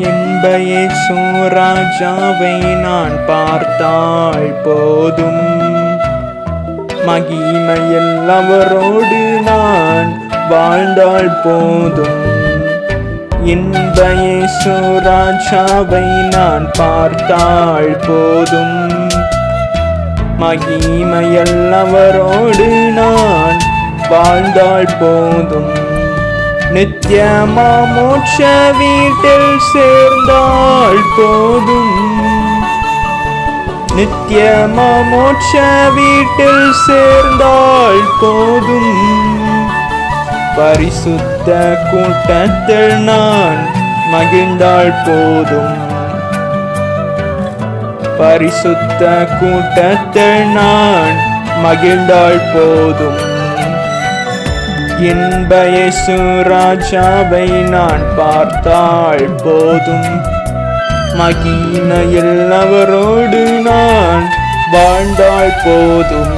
என்ப இயேசு ராஜாவை நான் பார்த்தால் போதும், மகிமையில் அவரோடு நான் வாழ்ந்தால் போதும். என்ப இயேசு ராஜாவை நான் பார்த்தால் போதும், மகிமையில் அவரோடு நான் வாழ்ந்தால் போதும். நித்தியமா மோட்ச வீட்டில் சேர்ந்தால் போதும், நித்தியமா மோட்ச வீட்டில் சேர்ந்தால் போதும். பரிசுத்த கூட்டத்தில் நான் மகிழ்ந்தால் போதும், பரிசுத்த கூட்டத்தில் நான் மகிழ்ந்தால் போதும். என்ப இயேசு ராஜாவை நான் பார்த்தால் போதும், மகிமையில் அவரோடு நான் வாழ்ந்தால் போதும்.